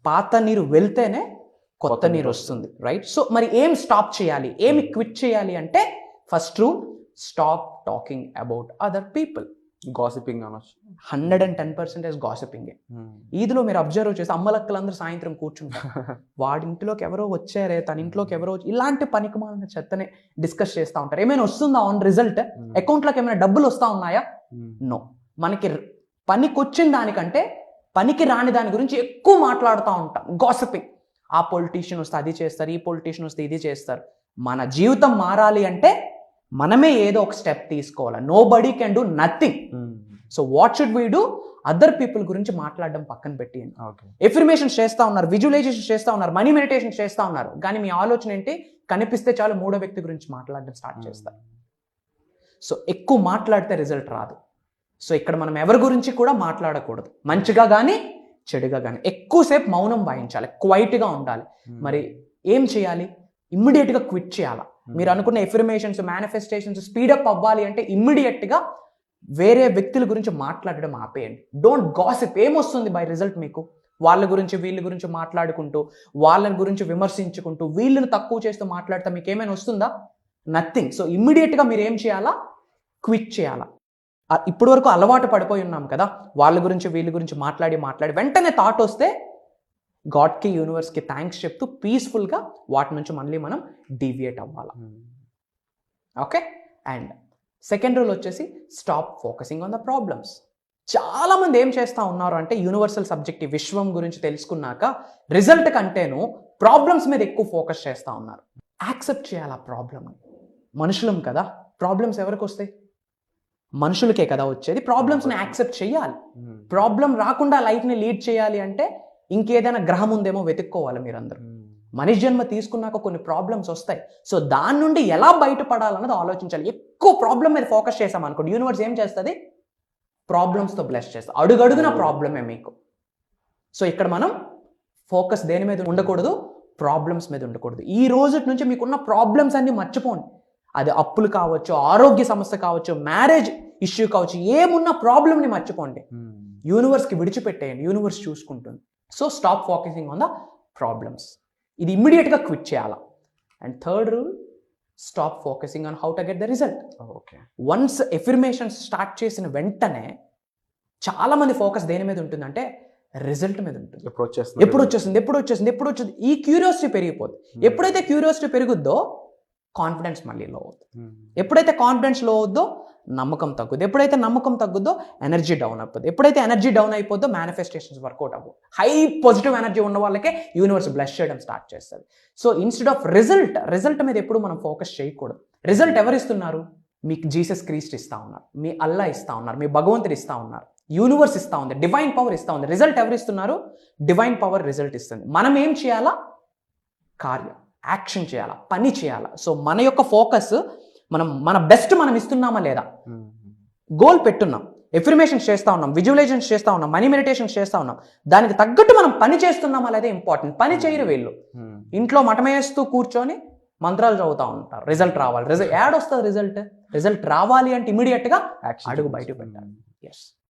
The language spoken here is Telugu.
పాత నీరు వెళ్తేనే కొత్త నీరు వస్తుంది, రైట్? సో మరి ఏం స్టాప్ చేయాలి, ఏమి క్విట్ చేయాలి అంటే first rule, stop talking about other people. Gossiping అనొచ్చు. 110% గాసిపింగే. ఈదిలో మీరు అబ్జర్వ్ చేస్తే అమ్మలక్కలందరూ సాయంత్రం కూర్చుంటారు, వాడి ఇంట్లోకి ఎవరో వచ్చారే, తన ఇంట్లోకి ఎవరో, ఇలాంటి పనికిమాలిన చెత్తనే డిస్కస్ చేస్తూ ఉంటారు. ఏమైనా వస్తుందా ఆన్ రిజల్ట్? అకౌంట్లోకి ఏమైనా డబ్బులు వస్తూ ఉన్నాయా? నో. మనకి పనికి వచ్చిన దానికంటే పనికి రాని దాని గురించి ఎక్కువ మాట్లాడుతూ ఉంటాం, గాసిపింగ్. ఆ పొలిటీషియన్ వస్తే అది చేస్తారు, ఈ పొలిటీషియన్ వస్తే ఇది చేస్తారు. మన జీవితం మారాలి అంటే మనమే ఏదో ఒక స్టెప్ తీసుకోవాలి. Nobody can do nothing. So what should we do? Other people గురించి మాట్లాడడం పక్కన పెట్టి ఎఫర్మేషన్స్ చేస్తూ ఉన్నారు, విజువలైజేషన్ చేస్తూ ఉన్నారు, మనీ మెడిటేషన్ చేస్తూ ఉన్నారు, కానీ మీ ఆలోచన ఏంటి? కనిపిస్తే చాలు మూడో వ్యక్తి గురించి మాట్లాడడం స్టార్ట్ చేస్తారు. సో ఎక్కువ మాట్లాడితే రిజల్ట్ రాదు. సో ఇక్కడ మనం ఎవరి గురించి కూడా మాట్లాడకూడదు, మంచిగా కానీ చెడుగా కానీ. ఎక్కువసేపు మౌనం వాయించాలి, క్వైట్గా ఉండాలి. మరి ఏం చేయాలి? ఇమ్మీడియట్గా క్విట్ చేయాలి. మీరు అనుకున్న ఎఫర్మేషన్స్, మేనిఫెస్టేషన్స్ స్పీడప్ అవ్వాలి అంటే ఇమ్మీడియట్గా వేరే వ్యక్తుల గురించి మాట్లాడడం ఆపేయండి. Don't gossip. ఏమొస్తుంది బై రిజల్ట్ మీకు? వాళ్ళ గురించి వీళ్ళ గురించి మాట్లాడుకుంటూ, వాళ్ళ గురించి విమర్శించుకుంటూ, వీళ్ళని తక్కువ చేస్తూ మాట్లాడితే మీకు ఏమైనా వస్తుందా? నథింగ్. సో ఇమ్మీడియట్గా మీరు ఏం చేయాలా? క్విట్ చేయాలా. ఇప్పటి వరకు అలవాటు పడిపోయి ఉన్నాం కదా, వాళ్ళ గురించి వీళ్ళ గురించి మాట్లాడి వెంటనే థాట్ వస్తే గాడ్కి, యూనివర్స్కి థ్యాంక్స్ చెప్తూ పీస్ఫుల్గా వాటి నుంచి మళ్ళీ మనం డీవియేట్ అవ్వాలి. ఓకే. అండ్ సెకండ్ రూల్ వచ్చేసి stop focusing on the problems. చాలామంది ఏం చేస్తూ ఉన్నారు అంటే యూనివర్సల్ సబ్జెక్ట్ ఈ విశ్వం గురించి తెలుసుకున్నాక రిజల్ట్ కంటేను ప్రాబ్లమ్స్ మీద ఎక్కువ ఫోకస్ చేస్తూ ఉన్నారు. యాక్సెప్ట్ చేయాలి ఆ ప్రాబ్లమ్ని. మనుషులం కదా, ప్రాబ్లమ్స్ ఎవరికి వస్తాయి? మనుషులకే కదా వచ్చేది. ప్రాబ్లమ్స్ని యాక్సెప్ట్ చేయాలి. ప్రాబ్లం రాకుండా లైఫ్ని లీడ్ చేయాలి అంటే ఇంకేదైనా గ్రహం ఉందేమో వెతుక్కోవాలి మీరందరూ. మనిషి జన్మ తీసుకున్నాక కొన్ని ప్రాబ్లమ్స్ వస్తాయి. సో దాని నుండి ఎలా బయటపడాలన్నది ఆలోచించాలి. ఎక్కువ ప్రాబ్లం మీద ఫోకస్ చేసాం అనుకోండి, యూనివర్స్ ఏం చేస్తుంది? ప్రాబ్లమ్స్తో బ్లెస్ చేస్తుంది. అడుగడుగున ప్రాబ్లమే మీకు. సో ఇక్కడ మనం ఫోకస్ దేని మీద ఉండకూడదు? ప్రాబ్లమ్స్ మీద ఉండకూడదు. ఈ రోజు నుంచి మీకున్న ప్రాబ్లమ్స్ అన్ని మర్చిపోండి. అది అప్పులు కావచ్చు, ఆరోగ్య సమస్య కావచ్చు, మ్యారేజ్ ఇష్యూ కావచ్చు, ఏమున్న ప్రాబ్లమ్ని మర్చిపోండి. యూనివర్స్కి విడిచిపెట్టేయండి, యూనివర్స్ చూసుకుంటుంది. So stop focusing on the problems. ఇది ఇమ్మీడియట్గా క్విట్ చేయాలా. And third rule, stop focusing on how to get the result. Okay. Once affirmations start చేసిన వెంటనే చాలామంది ఫోకస్ దేని మీద ఉంటుందంటే రిజల్ట్ మీద ఉంటుంది. ఎప్పుడు వచ్చేస్తుంది. ఈ క్యూరియాసిటీ పెరిగిపోతుంది. ఎప్పుడైతే క్యూరియాసిటీ పెరుగుద్దో కాన్ఫిడెన్స్ మళ్ళీ లో అవుతుంది. ఎప్పుడైతే కాన్ఫిడెన్స్ లో అవుద్దో నమ్మకం తగ్గుద్ది. ఎప్పుడైతే నమ్మకం తగ్గుద్దో ఎనర్జీ డౌన్ అయిపోద్ది. ఎప్పుడైతే ఎనర్జీ డౌన్ అయిపోద్దో మేనిఫెస్టేషన్స్ వర్కౌట్ అవ్వవు. హై పాజిటివ్ ఎనర్జీ ఉన్న వాళ్ళకే యూనివర్స్ బ్లెస్ చేయడం స్టార్ట్ చేస్తుంది. సో ఇన్స్టెడ్ ఆఫ్ రిజల్ట్ మీద ఎప్పుడు మనం ఫోకస్ చేయకూడదు. రిజల్ట్ ఎవరు ఇస్తున్నారు? మీకు జీసస్ క్రీస్ట్ ఇస్తా ఉన్నారు, మీ అల్లా ఇస్తా ఉన్నారు, మీ భగవంతుడు ఇస్తా ఉన్నారు, యూనివర్స్ ఇస్తా ఉంది, డివైన్ పవర్ ఇస్తా ఉంది. రిజల్ట్ ఎవరు ఇస్తున్నారు? డివైన్ పవర్ రిజల్ట్ ఇస్తుంది. మనం ఏం చేయాలా? కార్యం, యాక్షన్ చేయాలా, పని చేయాలా. సో మన యొక్క ఫోకస్ మన బెస్ట్ మనం ఇస్తున్నామా లేదా? గోల్ పెట్టున్నాం, ఎఫర్మేషన్స్ చేస్తూ ఉన్నాం, విజువలైజేషన్స్ చేస్తూ ఉన్నాం, మనీ మెడిటేషన్స్ చేస్తూ ఉన్నాం, దానికి తగ్గట్టు మనం పని చేస్తున్నామా లేదా ఇంపార్టెంట్. పని చేయరు వీళ్ళు. ఇంట్లో మటమేస్తూ కూర్చొని మంత్రాలు చదువుతూ ఉంటారు. రిజల్ట్ రావాలి. యాడ్ వస్తుంది రిజల్ట్ రావాలి అంటే ఇమీడియట్గా అడుగు బయట పెట్టాలి. ఎస్.